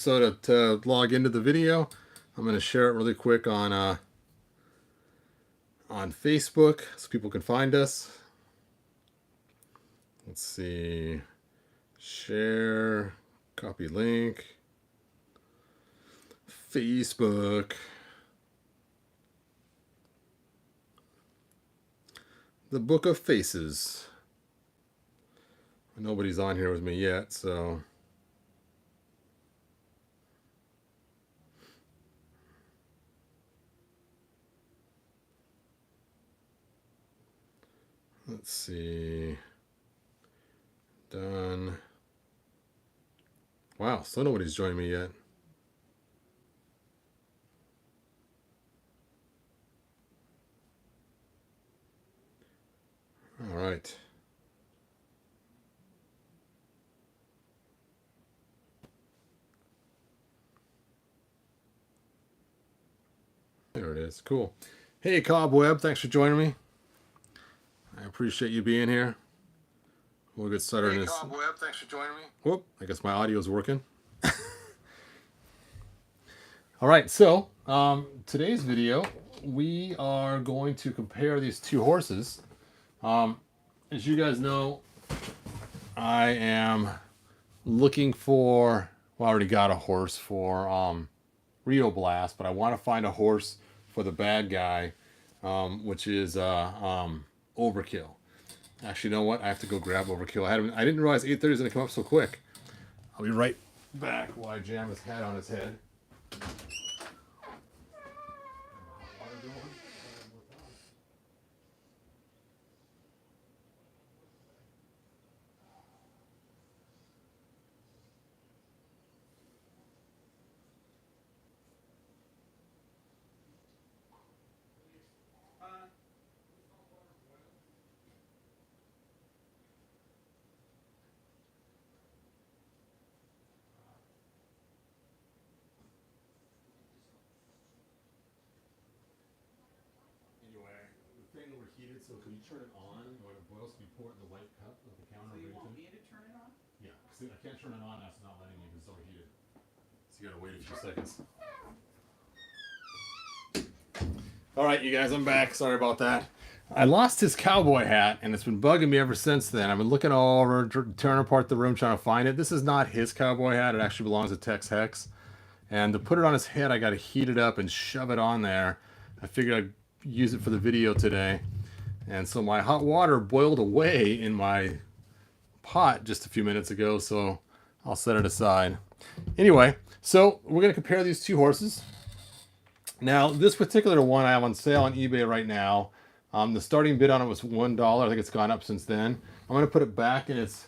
So to log into the video, I'm going to share it really quick on Facebook so people can find us. Let's see, share, copy link, Facebook, the Book of Faces. Nobody's on here with me yet, so let's see. Done. Wow, so nobody's joined me yet. All right. There it is. Cool. Hey, Cobweb, thanks for joining me. I appreciate you being here. We'll get started in this. Hey, Cobweb, thanks for joining me. Whoop, I guess my audio is working. All right, so today's video, we are going to compare these two horses. As you guys know, I am looking for, well, I already got a horse for Rio Blast, but I want to find a horse for the bad guy, which is Overkill. Actually, you know what? I have to go grab Overkill. I didn't realize 8:30 is going to come up so quick. I'll be right back while I jam his hat on his head. Overheated, so can you turn it on when it boils? Can you pour it in the white cup of the counter? So you want me to turn it on? Yeah, see, I can't turn it on, that's not letting me because it's overheated. So you gotta wait a few seconds. Alright, you guys, I'm back. Sorry about that. I lost his cowboy hat, and it's been bugging me ever since then. I've been looking all over, tearing apart the room trying to find it. This is not his cowboy hat. It actually belongs to Tex Hex. And to put it on his head, I gotta heat it up and shove it on there. I figured I'd use it for the video today. And so my hot water boiled away in my pot just a few minutes ago, so I'll set it aside. Anyway, so we're going to compare these two horses. Now, this particular one I have on sale on eBay right now. The starting bid on it was $1. I think it's gone up since then. I'm going to put it back in its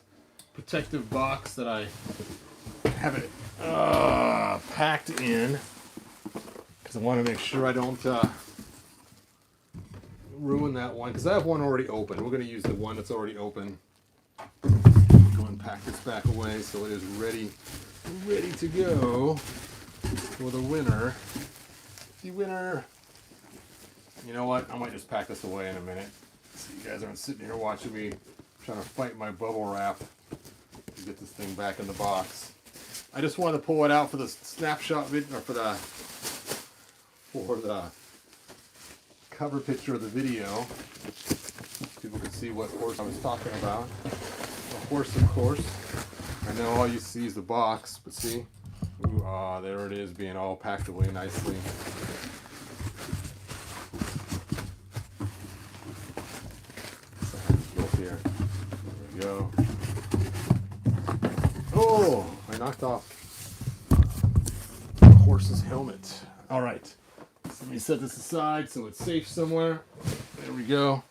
protective box that I have it packed in, because I want to make sure I don't ruin that one, because I have one already open. We're going to use the one that's already open. Go and pack this back away so it is ready to go for the winner. The winner. You know what? I might just pack this away in a minute, so you guys aren't sitting here watching me trying to fight my bubble wrap to get this thing back in the box. I just wanted to pull it out for the snapshot video, or for the cover picture of the video. People can see what horse I was talking about. A horse, of course. I know all you see is the box, but see? Ooh, there it is, being all packed away nicely. Go here. There we go. Oh, I knocked off the horse's helmet. All right. Let me set this aside so it's safe somewhere. There we go.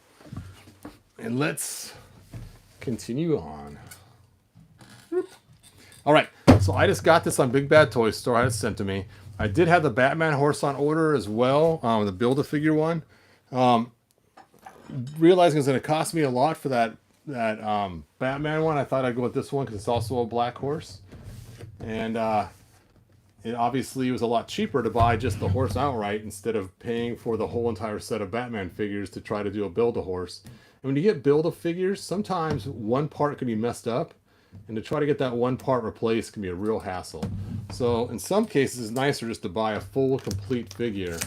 And let's continue on. All right, so I just got this on Big Bad Toy Store. I had it sent to me. I did have the Batman horse on order as well, the Build-A-Figure one. Realizing it's going to cost me a lot for that Batman one, I thought I'd go with this one because it's also a black horse. And it obviously was a lot cheaper to buy just the horse outright instead of paying for the whole entire set of Batman figures to try to do a Build-A-Horse. And when you get Build-A-Figures, sometimes one part can be messed up, and to try to get that one part replaced can be a real hassle. So in some cases, it's nicer just to buy a full, complete figure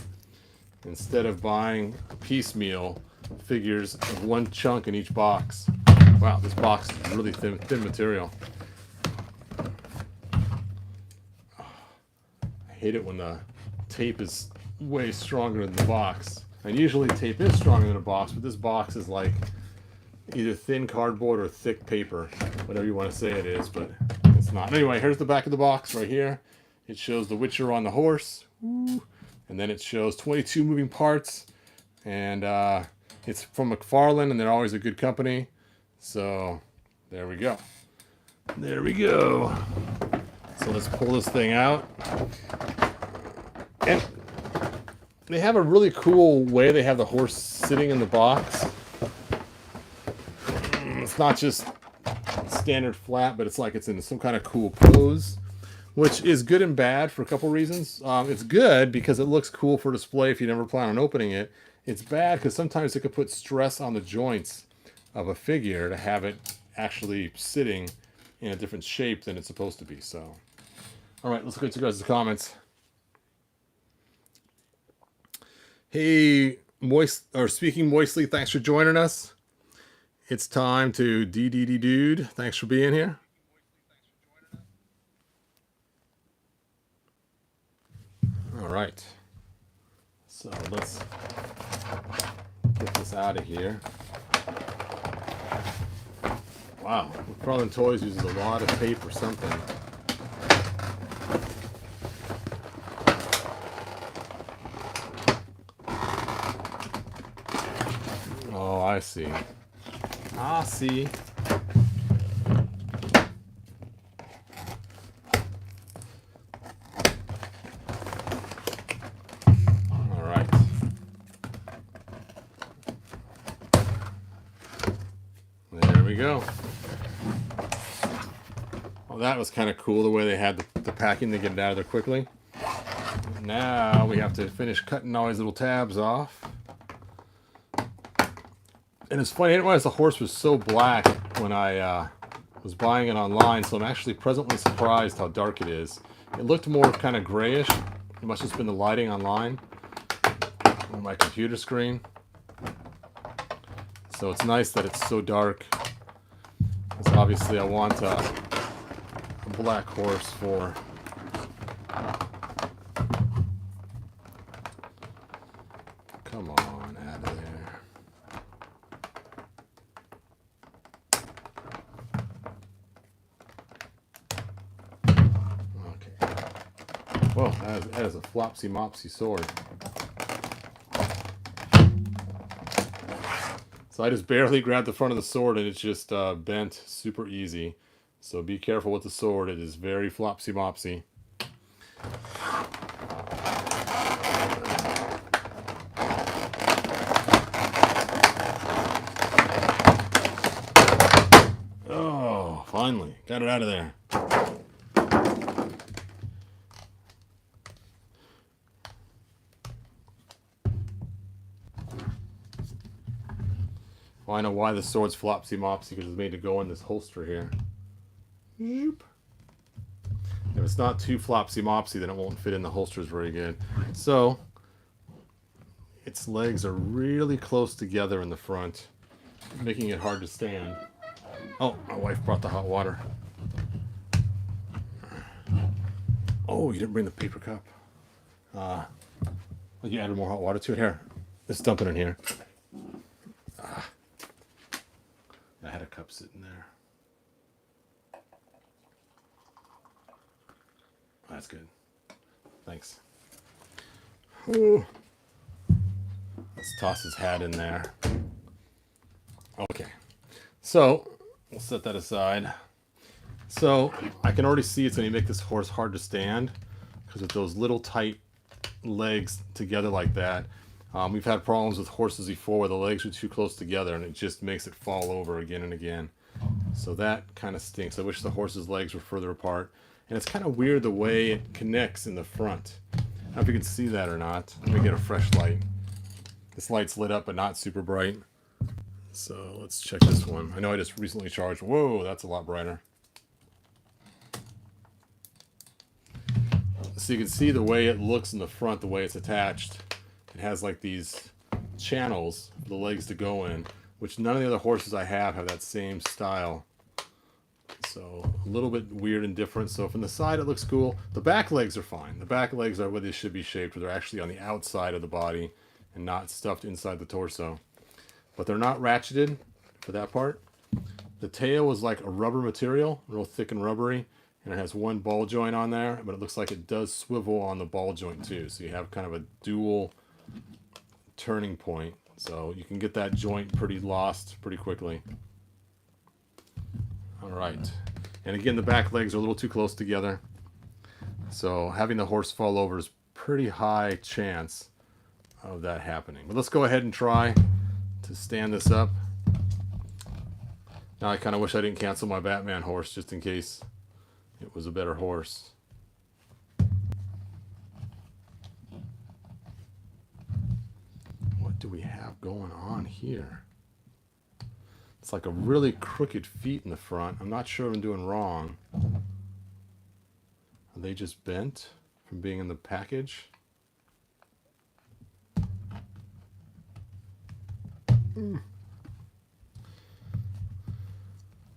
instead of buying piecemeal figures of one chunk in each box. Wow, this box is really thin material. I hate it when the tape is way stronger than the box. And usually tape is stronger than a box, but this box is like either thin cardboard or thick paper, whatever you want to say it is, but it's not. Anyway, here's the back of the box right here. It shows the Witcher on the horse. Woo. And then it shows 22 moving parts. And it's from McFarlane, and they're always a good company. So there we go. There we go. So let's pull this thing out. And they have a really cool way they have the horse sitting in the box. It's not just standard flat, but it's like it's in some kind of cool pose, which is good and bad for a couple reasons. It's good because it looks cool for display if you never plan on opening it. It's bad because sometimes it could put stress on the joints of a figure to have it actually sitting in a different shape than it's supposed to be. So, all right, let's look at you guys' comments. Hey, Speaking Moistly, thanks for joining us. It's time to dude. Thanks for being here. All right. So let's get this out of here. Wow, McFarlane Toys uses a lot of tape or something. Oh, I see. I see. All right. There we go. Well, that was kind of cool the way they had the packing to get it out of there quickly. Now we have to finish cutting all these little tabs off. And it's funny, I didn't realize the horse was so black when I was buying it online, so I'm actually pleasantly surprised how dark it is. It looked more kind of grayish. It must have just been the lighting online on my computer screen. So it's nice that it's so dark. Because obviously I want a black horse for... Come on, out of there. Whoa, that is a flopsy mopsy sword. So I just barely grabbed the front of the sword and it's just bent super easy. So be careful with the sword. It is very flopsy mopsy. Oh, finally. Got it out of there. Well, I know why the sword's flopsy mopsy, because it's made to go in this holster here. If it's not too flopsy mopsy, then it won't fit in the holsters very good. So its legs are really close together in the front, making it hard to stand. Oh, my wife brought the hot water. Oh, you didn't bring the paper cup. You added more hot water to it. Here, let's dump it in here. I had a cup sitting there. That's good. Thanks. Ooh. Let's toss his hat in there. Okay. So, we'll set that aside. So, I can already see it's going to make this horse hard to stand because with those little tight legs together like that. We've had problems with horses before where the legs are too close together and it just makes it fall over again and again. So that kind of stinks. I wish the horse's legs were further apart. And it's kind of weird the way it connects in the front. I don't know if you can see that or not. Let me get a fresh light. This light's lit up but not super bright. So let's check this one. I know I just recently charged. Whoa, that's a lot brighter. So you can see the way it looks in the front, the way it's attached. It has like these channels for the legs to go in, which none of the other horses I have that same style. So a little bit weird and different. So from the side it looks cool. The back legs are fine. The back legs are where they should be shaped, where they're actually on the outside of the body and not stuffed inside the torso. But they're not ratcheted for that part. The tail is like a rubber material, real thick and rubbery, and it has one ball joint on there, but it looks like it does swivel on the ball joint too. So you have kind of a dual turning point. So you can get that joint pretty lost pretty quickly. All right. And again, the back legs are a little too close together. So having the horse fall over is pretty high chance of that happening. But let's go ahead and try to stand this up. Now I kind of wish I didn't cancel my Batman horse just in case it was a better horse. What do we have going on here? It's like a really crooked feet in the front. I'm not sure what I'm doing wrong. Are they just bent from being in the package?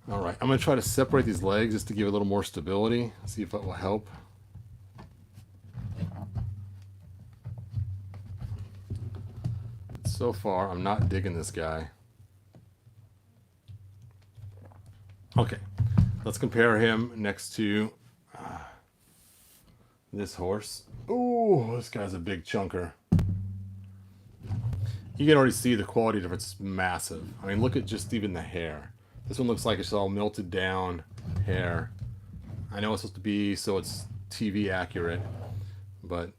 All right, I'm going to try to separate these legs just to give it a little more stability. See if that will help. So far, I'm not digging this guy. Okay, let's compare him next to this horse. Ooh, this guy's a big chunker. You can already see the quality difference is massive. I mean, look at just even the hair. This one looks like it's all melted down hair. I know it's supposed to be so it's TV accurate, but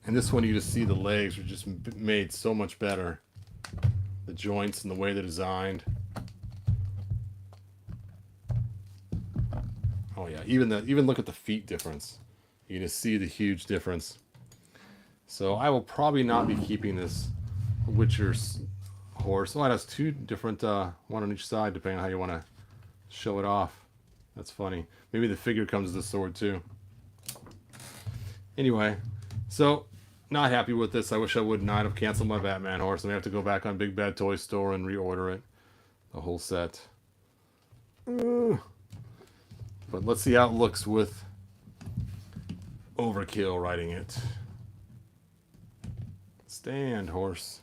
in this one you just see the legs are just made so much better. The joints and the way they're designed. Oh yeah, even look at the feet difference. You can just see the huge difference. So I will probably not be keeping this Witcher's horse. Oh, it has two different, one on each side, depending on how you want to show it off. That's funny. Maybe the figure comes with the sword too. Anyway, so not happy with this. I wish I would not have canceled my Batman horse. I'm gonna have to go back on Big Bad Toy Store and reorder it, the whole set. But let's see how it looks with Overkill riding it. Stand, horse.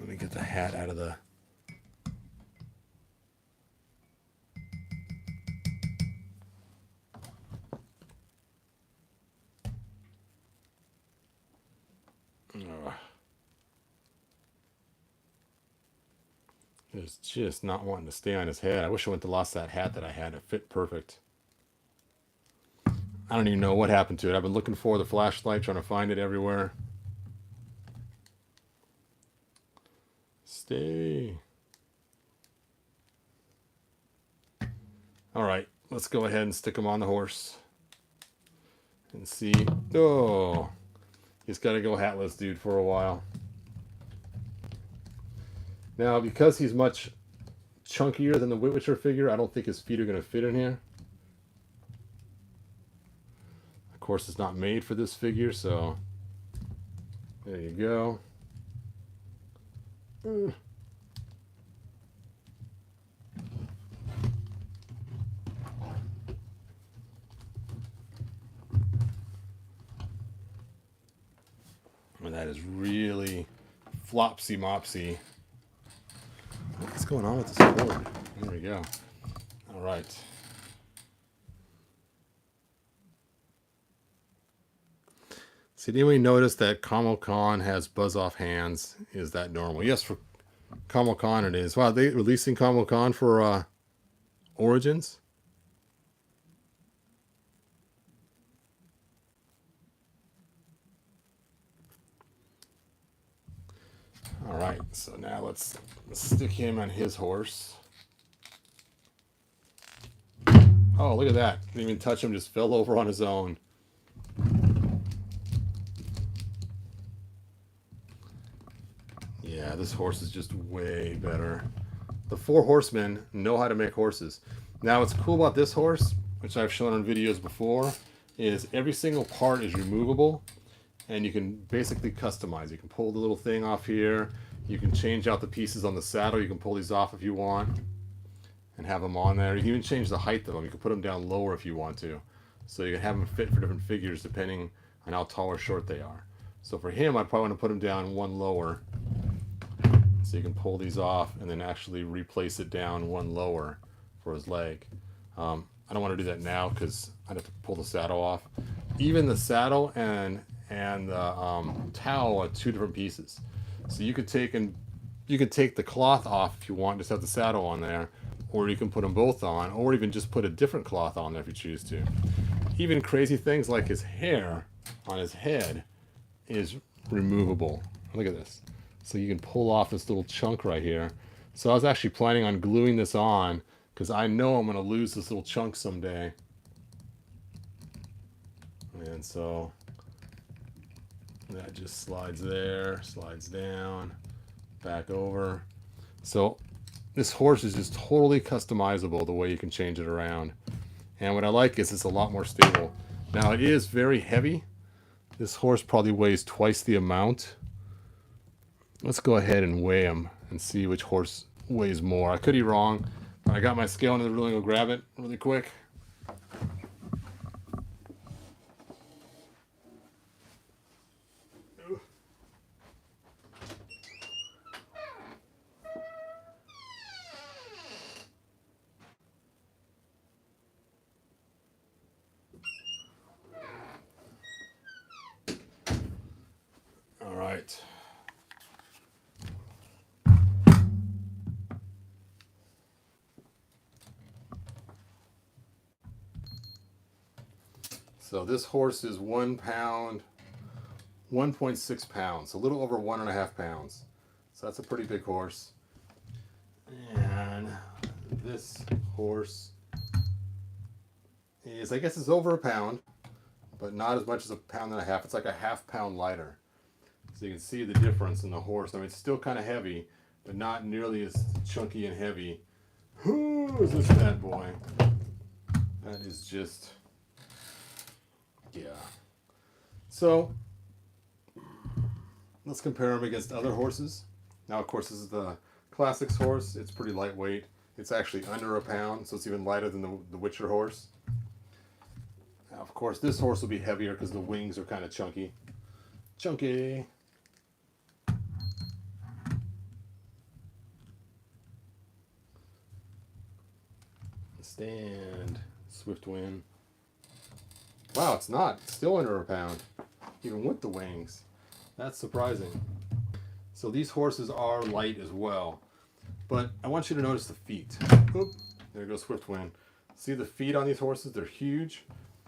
Let me get the hat out of the... It's just not wanting to stay on his head. I wish I wouldn't have lost that hat that I had. It fit perfect. I don't even know what happened to it. I've been looking for the flashlight, trying to find it everywhere. Stay. All right, let's go ahead and stick him on the horse and see. Oh, he's got to go hatless, dude, for a while. Now, because he's much chunkier than the Witcher figure, I don't think his feet are going to fit in here. Of course, it's not made for this figure, so there you go. And that is really flopsy mopsy. What's going on with this cord? There we go. All right. See, did anybody notice that Kamala Khan has buzz-off hands? Is that normal? Yes, for Kamala Khan it is. Wow, are they releasing Kamala Khan for Origins? All right, so now let's stick him on his horse. Oh, look at that. Didn't even touch him, just fell over on his own. Yeah, this horse is just way better. The Four Horsemen know how to make horses. Now, what's cool about this horse, which I've shown on videos before, is every single part is removable, and you can basically customize. You can pull the little thing off here. You can change out the pieces on the saddle. You can pull these off if you want and have them on there. You can even change the height of them. You can put them down lower if you want to. So you can have them fit for different figures depending on how tall or short they are. So for him, I'd probably want to put him down one lower. So you can pull these off and then actually replace it down one lower for his leg. I don't want to do that now because I'd have to pull the saddle off. Even the saddle and the towel are two different pieces. So you could take the cloth off if you want, just have the saddle on there, or you can put them both on, or even just put a different cloth on there if you choose to. Even crazy things like his hair on his head is removable. Look at this. So you can pull off this little chunk right here. So I was actually planning on gluing this on because I know I'm going to lose this little chunk someday. And so that just slides there, slides down, back over. So this horse is just totally customizable the way you can change it around. And what I like is it's a lot more stable. Now it is very heavy. This horse probably weighs twice the amount. Let's go ahead and weigh him and see which horse weighs more. I could be wrong. I got my scale and I'm really gonna grab it really quick. All right. So this horse is 1 pound, 1.6 pounds, a little over 1.5 pounds. So that's a pretty big horse. And this horse is, I guess it's over a pound, but not as much as 1.5 pounds. It's like a 1/2 pound lighter. So you can see the difference in the horse. I mean, it's still kind of heavy, but not nearly as chunky and heavy. Who is this bad boy? That is just... yeah. So let's compare him against other horses. Now, of course, this is the Classics horse. It's pretty lightweight. It's actually under 1 pound, so it's even lighter than the Witcher horse. Now, of course, this horse will be heavier because the wings are kind of chunky. Chunky. Stand. Swift wind. Wow, it's not. It's still under 1 pound, even with the wings. That's surprising. So these horses are light as well. But I want you to notice the feet. Oop, there goes Swift Wind. See the feet on these horses? They're huge,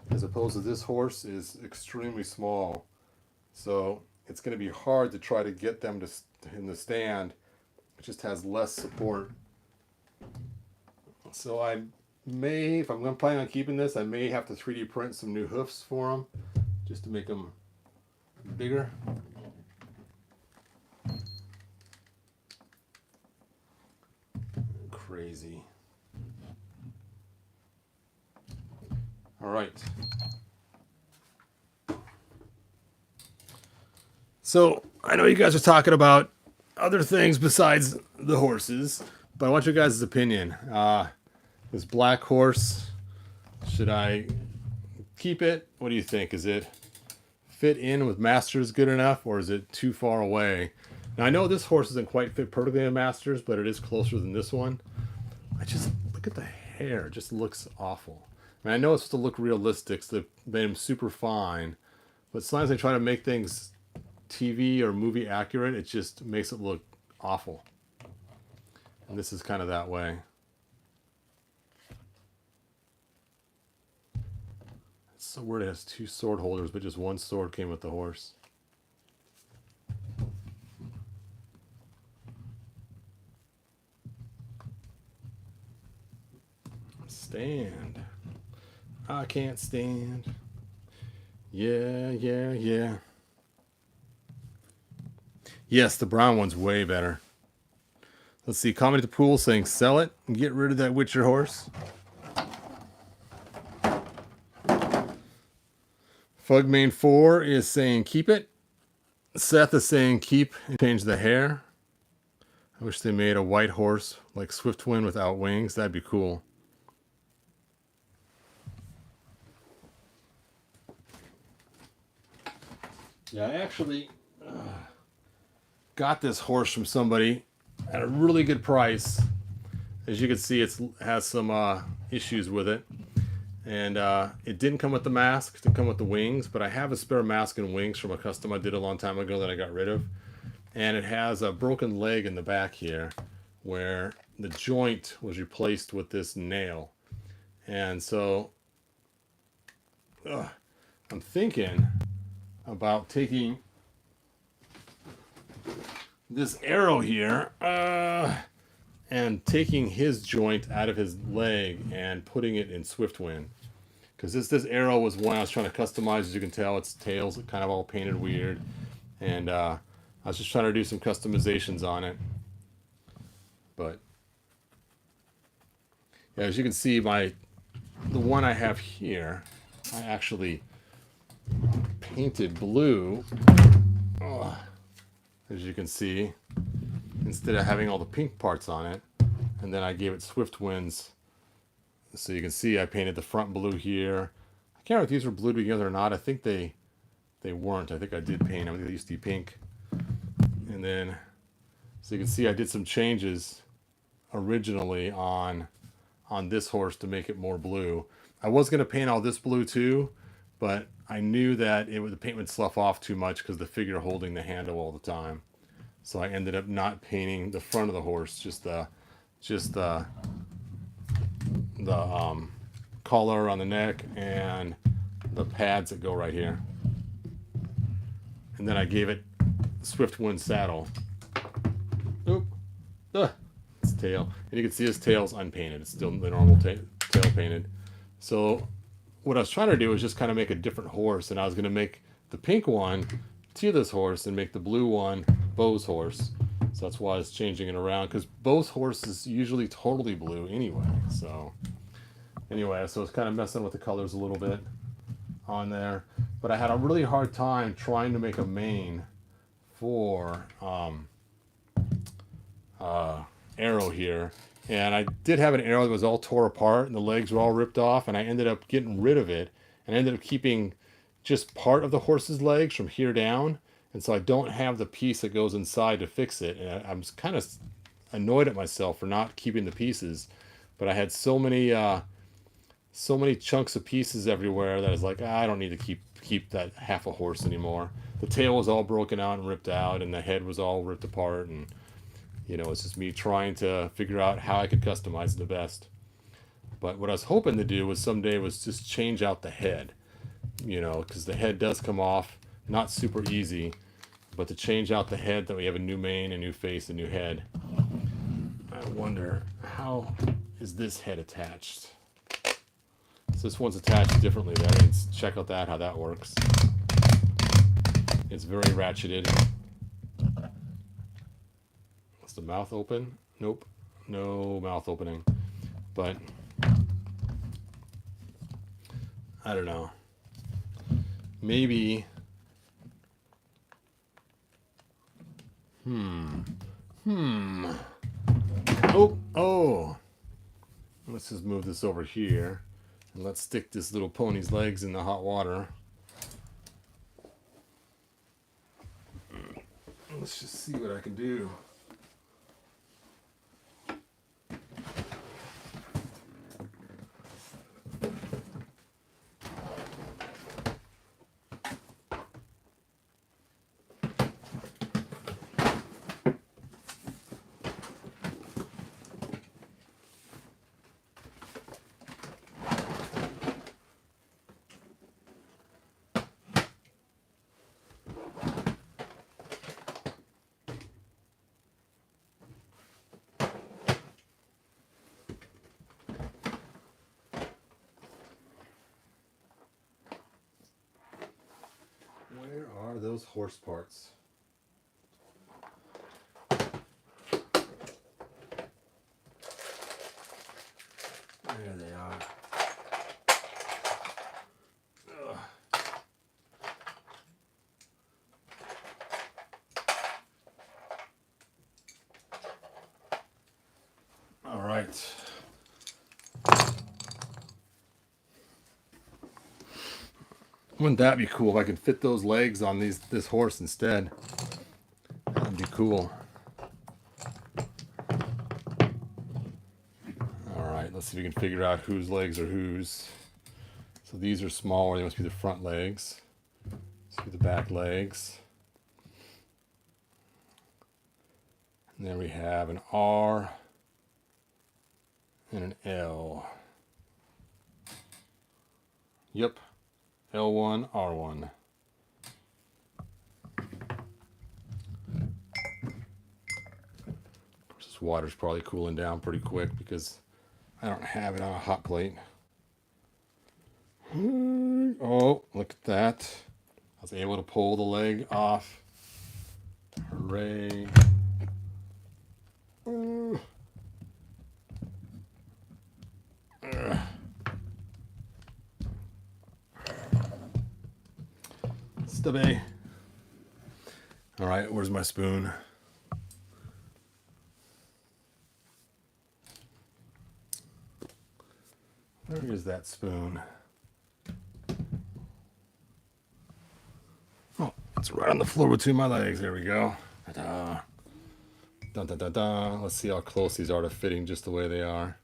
as opposed to this horse is extremely small. So it's going to be hard to try to get them to in the stand. It just has less support. So I may, if I'm planning on keeping this, I may have to 3D print some new hoofs for them, just to make them bigger. Crazy. All right. So I know you guys are talking about other things besides the horses, but I want your guys' opinion. This black horse, should I keep it? What do you think? Is it fit in with Masters good enough, or is it too far away? Now I know this horse isn't quite fit perfectly in Masters, but it is closer than this one. I just look at the hair; it just looks awful. I mean, I know it's supposed to look realistic, so they made him super fine, but sometimes they try to make things TV or movie accurate. It just makes it look awful, and this is kind of that way. It's so weird. It has 2 sword holders, but just 1 sword came with the horse. Stand. I can't stand. Yeah, yeah, yeah. Yes, the brown one's way better. Let's see. Comment at the pool saying sell it and get rid of that Witcher horse. Fugmane4 is saying keep it. Seth is saying keep and change the hair. I wish they made a white horse like Swiftwind without wings. That'd be cool. Yeah, I actually got this horse from somebody at a really good price. As you can see, it has some issues with it. And it didn't come with the mask, it didn't come with the wings, but I have a spare mask and wings from a custom I did a long time ago that I got rid of. And it has a broken leg in the back here where the joint was replaced with this nail. And so I'm thinking about taking this arrow here and taking his joint out of his leg and putting it in Swiftwind. Because this arrow was one I was trying to customize. As you can tell, its tails are kind of all painted weird. And I was just trying to do some customizations on it. But yeah, as you can see, the one I have here, I actually painted blue. As you can see, instead of having all the pink parts on it. And then I gave it Swiftwinds. So you can see I painted the front blue here. I can't remember if these were blue together or not. I think they weren't. I think I did paint them. They used to be pink. And then, so you can see I did some changes originally on this horse to make it more blue. I was going to paint all this blue too, but I knew that the paint would slough off too much because the figure holding the handle all the time. So I ended up not painting the front of the horse, just the collar on the neck and the pads that go right here. And then I gave it Swiftwind saddle. Oop. Its tail. And you can see his tail's unpainted. It's still the normal tail painted. So what I was trying to do was just kind of make a different horse. And I was going to make the pink one Tila's horse and make the blue one Bo's horse. So that's why I was changing it around. Because Bo's horse is usually totally blue anyway. So anyway, so it's kind of messing with the colors a little bit on there. But I had a really hard time trying to make a mane for arrow here. And I did have an arrow that was all tore apart and the legs were all ripped off, and I ended up getting rid of it and I ended up keeping just part of the horse's legs from here down. And so I don't have the piece that goes inside to fix it. And I'm kind of annoyed at myself for not keeping the pieces. But I had so many chunks of pieces everywhere that I was like, I don't need to keep that half a horse anymore. The tail was all broken out and ripped out, and the head was all ripped apart. And you know, it's just me trying to figure out how I could customize it the best. But what I was hoping to do was someday was just change out the head. You know, because the head does come off not super easy, but to change out the head, that we have a new mane, a new face, a new head. I wonder, how is this head attached? So this one's attached differently. Let's check out how that works. It's very ratcheted. Is the mouth open? Nope, no mouth opening. But I don't know. Maybe. Oh. Let's just move this over here. And let's stick this little pony's legs in the hot water. Let's just see what I can do. Where are those horse parts? There they are. Ugh. right. Wouldn't that be cool if I could fit those legs on this horse instead? That'd be cool. All right, let's see if we can figure out whose legs are whose. So these are smaller, they must be the front legs. Let's do the back legs. And then we have an R and an L. Yep, L1, R1. This water's probably cooling down pretty quick because I don't have it on a hot plate. Oh, look at that. I was able to pull the leg off. Hooray. Stubby. All right, where's my spoon? Where is that spoon? Oh, it's right on the floor between my legs. There we go. Ta-da. Dun, dun, dun, dun. Let's see how close these are to fitting just the way they are.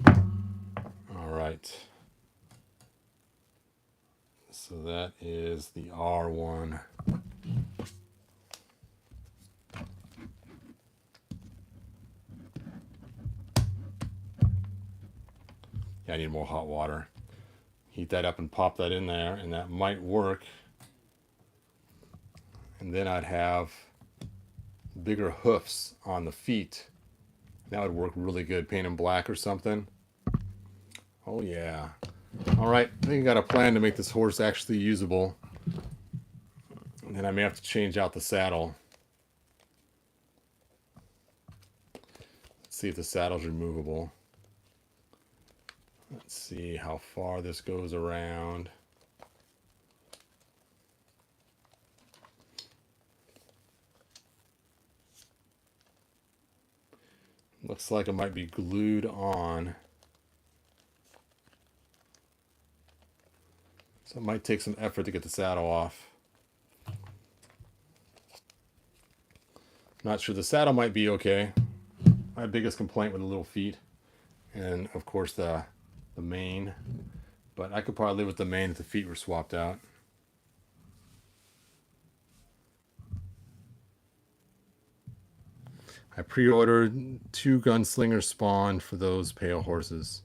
All right. So that is the R1. Yeah, I need more hot water. Heat that up and pop that in there, and that might work. And then I'd have bigger hoofs on the feet. That would work really good. Paint them black or something. Oh yeah. All right, I think I got a plan to make this horse actually usable. And then I may have to change out the saddle. Let's see if the saddle's removable. Let's see how far this goes around. Looks like it might be glued on. So it might take some effort to get the saddle off. Not sure. The saddle might be okay. My biggest complaint with the little feet, and of course the mane. But I could probably live with the mane if the feet were swapped out. I pre-ordered 2 gunslinger spawn for those pale horses.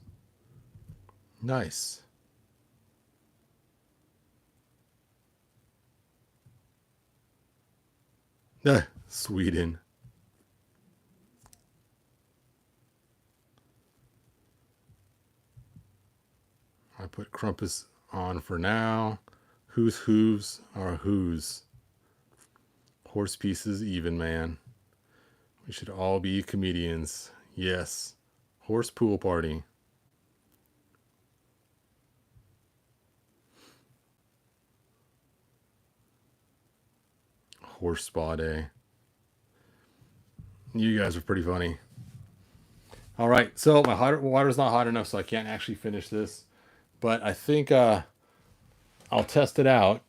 Nice. Sweden. I put Crumpus on for now. Whose hooves are whose? Horse pieces even, man. We should all be comedians. Yes. Horse pool party. Horse spa day. You guys are pretty funny. All right, so my water's not hot enough, so I can't actually finish this. But I think I'll test it out,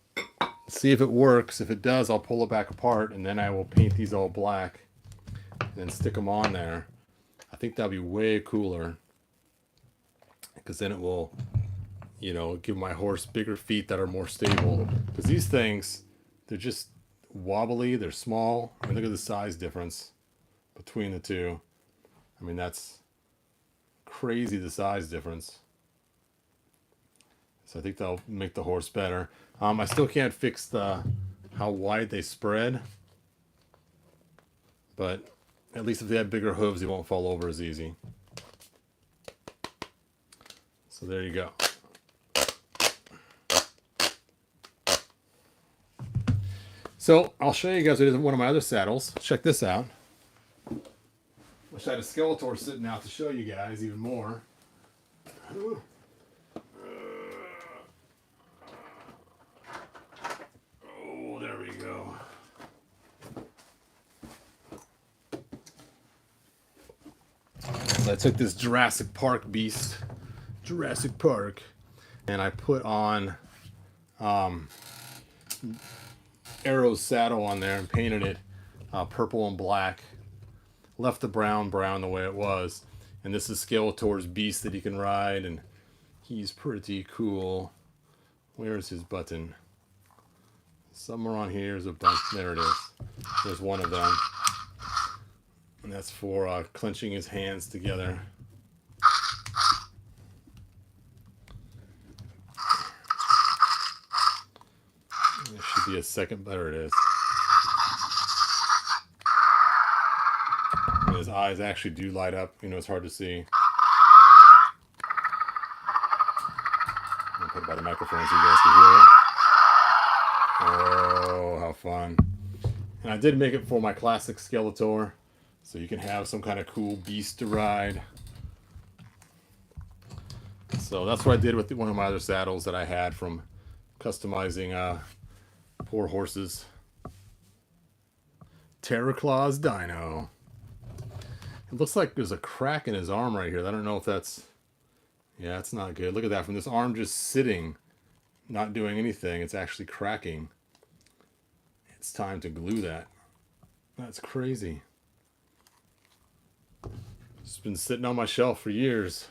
see if it works. If it does, I'll pull it back apart, and then I will paint these all black and then stick them on there. I think that'll be way cooler because then it will, you know, give my horse bigger feet that are more stable. Because these things, they're just wobbly, they're small. I mean, look at the size difference between the two. I mean, that's crazy, the size difference. So I think that'll make the horse better. I still can't fix how wide they spread, but at least if they have bigger hooves, they won't fall over as easy. So there you go. So I'll show you guys one of my other saddles. Check this out. Wish I had a Skeletor sitting out to show you guys even more. Oh, there we go. I took this Jurassic Park beast, Jurassic Park, and I put on Arrow's saddle on there and painted it purple and black. Left the brown the way it was. And this is Skeletor's beast that he can ride, and he's pretty cool. Where's his button? Somewhere on here is a button. There it is. There's one of them. And that's for clenching his hands together. There should be a second. There it is. And his eyes actually do light up. You know, it's hard to see. I'm going to put it by the microphone so you guys can hear it. Oh, how fun. And I did make it for my classic Skeletor. So you can have some kind of cool beast to ride. So that's what I did with one of my other saddles that I had from customizing poor horses. Terror Claws Dino. It looks like there's a crack in his arm right here. I don't know if that's... Yeah, it's not good. Look at that. From this arm just sitting, not doing anything, it's actually cracking. It's time to glue that. That's crazy. It's been sitting on my shelf for years.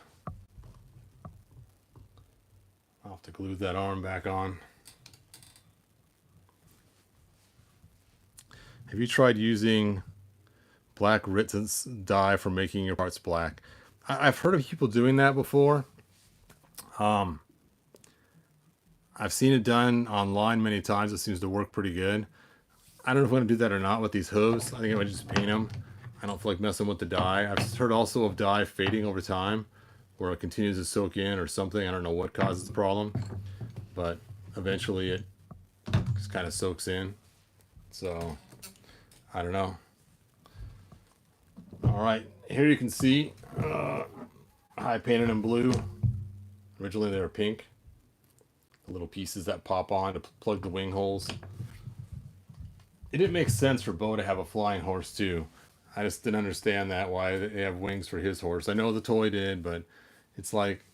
I'll have to glue that arm back on. Have you tried using black Ritzens dye for making your parts black? I've heard of people doing that before. I've seen it done online many times. It seems to work pretty good. I don't know if I'm going to do that or not with these hooves. I think I might just paint them. I don't feel like messing with the dye. I've heard also of dye fading over time, where it continues to soak in or something. I don't know what causes the problem, but eventually it just kind of soaks in. So, I don't know. All right, here you can see I painted them blue. Originally they were pink. The little pieces that pop on to plug the wing holes. It didn't make sense for Bo to have a flying horse too. I just didn't understand that, why they have wings for his horse. I know the toy did, but it's like,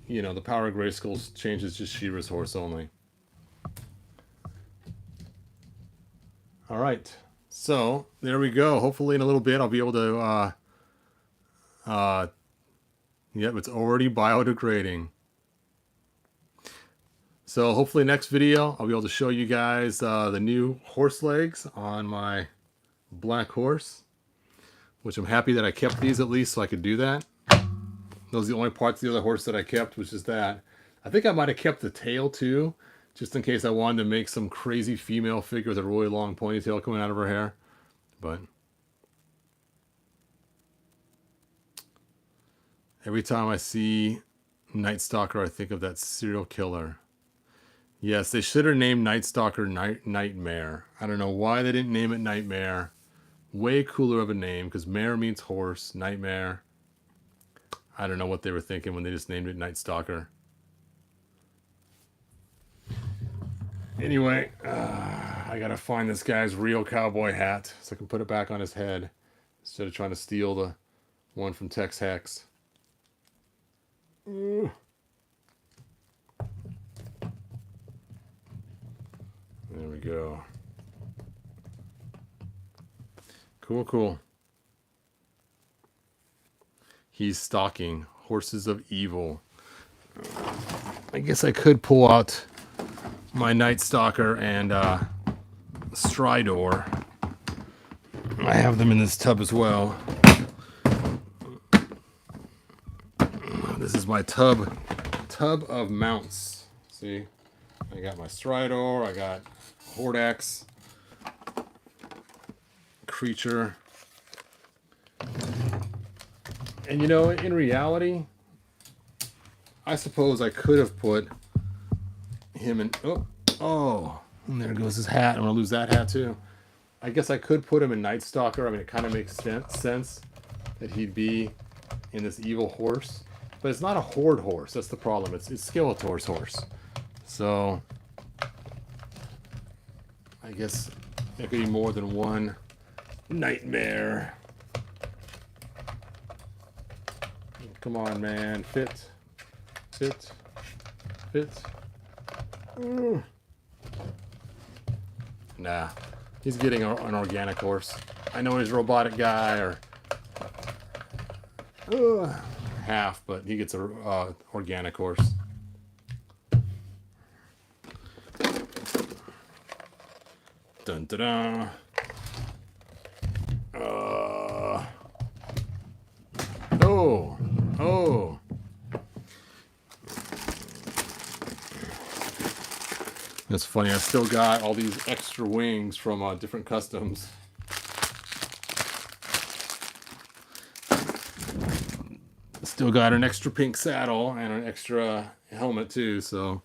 you know, the Power of Grayskull changes just She-Ra's horse only. All right, so there we go. Hopefully in a little bit I'll be able to, yep, it's already biodegrading. So hopefully next video I'll be able to show you guys the new horse legs on my black horse, which I'm happy that I kept these at least so I could do that. Those are the only parts of the other horse that I kept, which is that. I think I might have kept the tail too, just in case I wanted to make some crazy female figure with a really long ponytail coming out of her hair. But every time I see Night Stalker, I think of that serial killer. Yes, they should have named Night Stalker Nightmare. I don't know why they didn't name it Nightmare. Way cooler of a name, because mare means horse, Nightmare. I don't know what they were thinking when they just named it Night Stalker. Anyway, I gotta find this guy's real cowboy hat so I can put it back on his head instead of trying to steal the one from Tex Hex. There we go. Cool, cool. He's stalking horses of evil. I guess I could pull out my Night Stalker and Stridor. I have them in this tub as well. This is my tub of mounts. See, I got my Stridor, I got Hordax, Creature. And you know, in reality, I suppose I could have put him in... Oh, and there goes his hat. I'm going to lose that hat too. I guess I could put him in Night Stalker. I mean, it kind of makes sense that he'd be in this evil horse. But it's not a horde horse. That's the problem. It's Skeletor's horse. So, I guess there could be more than one Nightmare. Come on, man. Fit. Fit. Fit. Nah. He's getting an organic horse. I know he's a robotic guy or half, but he gets a organic horse. Dun dun dun. Oh. That's funny. I still got all these extra wings from different customs. Still got an extra pink saddle and an extra helmet too, so.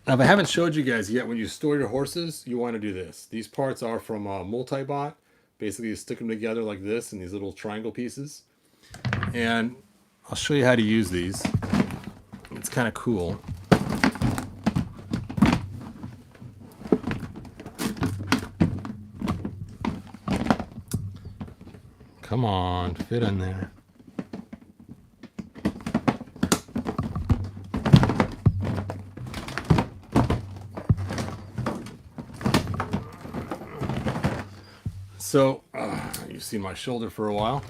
Now, if I haven't showed you guys yet, when you store your horses, you want to do this. These parts are from Multibot. Basically, you stick them together like this in these little triangle pieces. And I'll show you how to use these. It's kind of cool. Come on, fit in there. So, you've seen my shoulder for a while,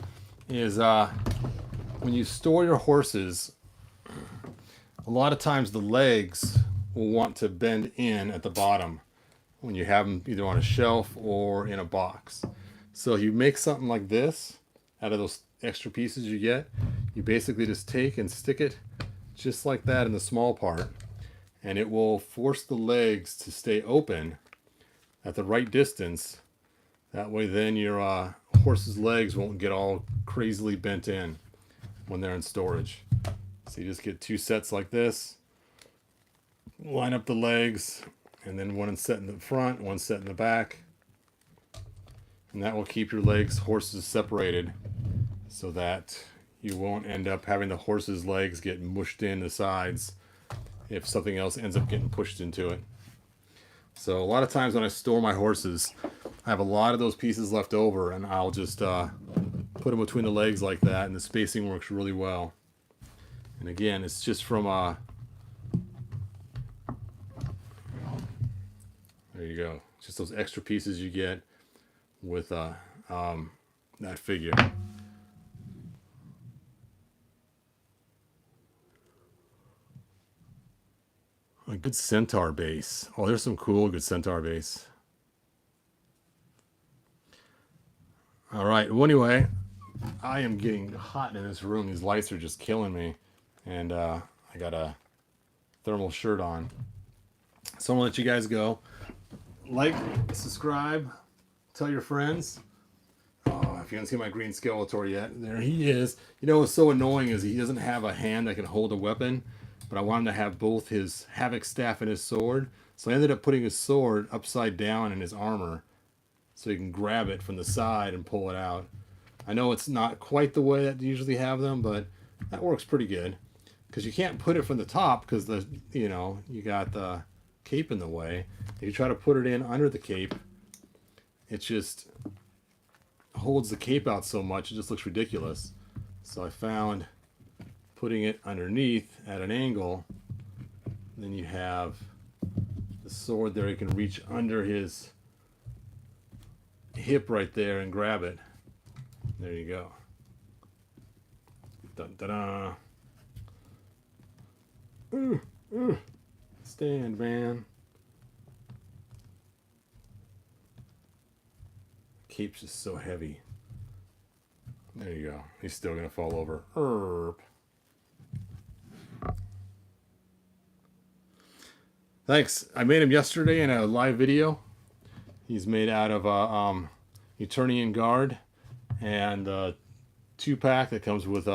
is when you store your horses, a lot of times the legs will want to bend in at the bottom when you have them either on a shelf or in a box. So you make something like this out of those extra pieces you get. You basically just take and stick it just like that in the small part, and it will force the legs to stay open at the right distance. That way then your horse's legs won't get all crazily bent in when they're in storage. So you just get two sets like this, line up the legs, and then one set in the front, one set in the back. And that will keep your horses separated so that you won't end up having the horse's legs get mushed in the sides if something else ends up getting pushed into it. So a lot of times when I store my horses, I have a lot of those pieces left over, and I'll just put them between the legs like that, and the spacing works really well. And again, it's just from there you go, just those extra pieces you get with that figure. A good centaur base. Oh, there's some cool good centaur base. All right. Well, anyway, I am getting hot in this room. These lights are just killing me, and I got a thermal shirt on. So I'm gonna let you guys go. Like, subscribe, tell your friends. Oh, if you haven't seen my green Skeletor yet, there he is. You know what's so annoying is he doesn't have a hand that can hold a weapon, but I want him to have both his Havoc staff and his sword. So I ended up putting his sword upside down in his armor so he can grab it from the side and pull it out. I know it's not quite the way that you usually have them, but that works pretty good. Because you can't put it from the top because you got the cape in the way. If you try to put it in under the cape, it just holds the cape out so much it just looks ridiculous. So I found putting it underneath at an angle, then you have the sword there. You can reach under his hip right there and grab it. There you go. Dun, da, da. Stand, man. Cape's just so heavy. There you go. He's still gonna fall over. Erp. Thanks. I made him yesterday in a live video. He's made out of Eternian Guard and 2-pack that comes with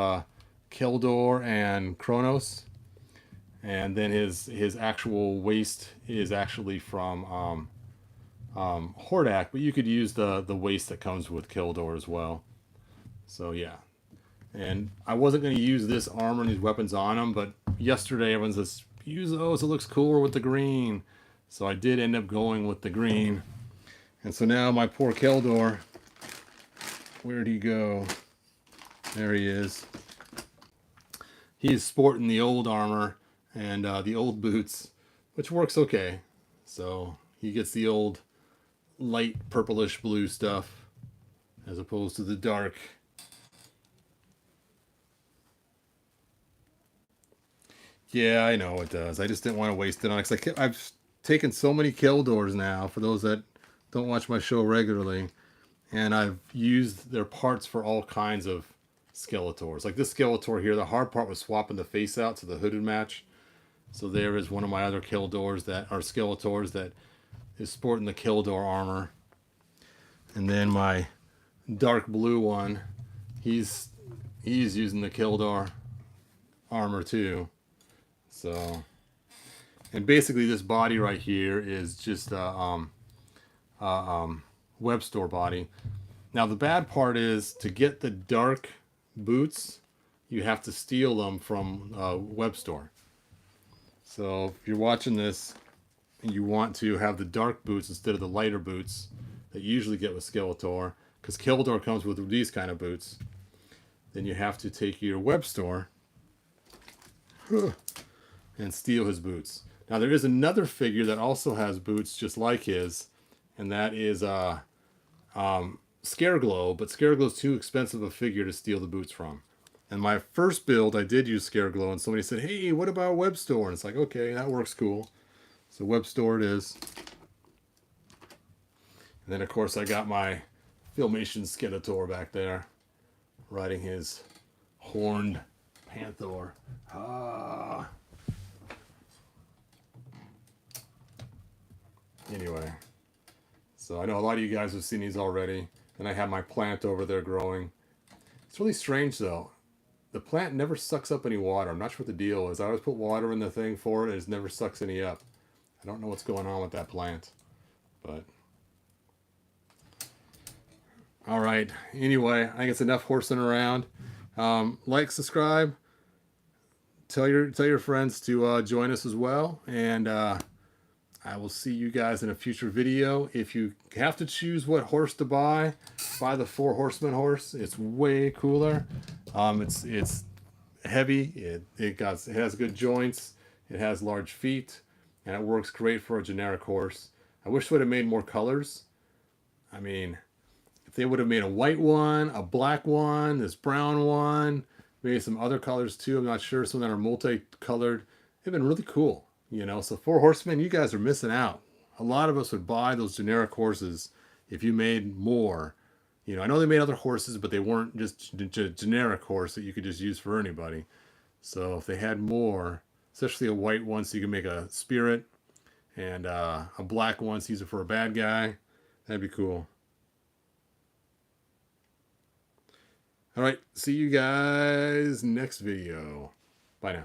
Keldor and Kronos, and then his actual waist is actually from Hordak, but you could use the waist that comes with Keldor as well. So yeah, and I wasn't going to use this armor and these weapons on him, but yesterday everyone says use those, it looks cooler with the green, so I did end up going with the green. And so now my poor Keldor Where'd he go? There he is. He's sporting the old armor and the old boots, which works okay. So he gets the old light purplish blue stuff as opposed to the dark. Yeah, I know it does. I just didn't want to waste it on it because I've taken so many kill doors now, for those that don't watch my show regularly, and I've used their parts for all kinds of Skeletors. Like this Skeletor here, the hard part was swapping the face out to the hooded match. So there is one of my other kill doors that are Skeletors that is sporting the kill door armor. And then my dark blue one, he's using the kill door armor too. So, and basically this body right here is just a web store body. Now the bad part is to get the dark boots, you have to steal them from web store. So if you're watching this and you want to have the dark boots instead of the lighter boots that you usually get with Skeletor, because Keldor comes with these kind of boots, then you have to take your web store and steal his boots. Now there is another figure that also has boots just like his, and that is Scareglow, but Scareglow's too expensive a figure to steal the boots from. And my first build, I did use Scareglow, and somebody said, hey, what about Web Store? And it's like, okay, that works cool. So Web Store it is. And then, of course, I got my Filmation Skeletor back there, riding his horned Panther. Anyway, so I know a lot of you guys have seen these already. And I have my plant over there growing. It's really strange, though. The plant never sucks up any water. I'm not sure what the deal is. I always put water in the thing for it, and it never sucks any up. I don't know what's going on with that plant. But all right. Anyway, I think it's enough horsing around. Like, subscribe. Tell your friends to join us as well. And I will see you guys in a future video. If you have to choose what horse to buy the 4 Horsemen horse. It's way cooler. It's heavy. It has good joints. It has large feet, and it works great for a generic horse. I wish they would have made more colors. I mean, if they would have made a white one, a black one, this brown one, maybe some other colors too. I'm not sure. Some that are multicolored. They've been really cool. You know, so 4 Horsemen, you guys are missing out. A lot of us would buy those generic horses if you made more. You know, I know they made other horses, but they weren't just generic horse that you could just use for anybody. So if they had more, especially a white one so you can make a spirit, and a black one so use it for a bad guy, that'd be cool. All right, see you guys next video. Bye now.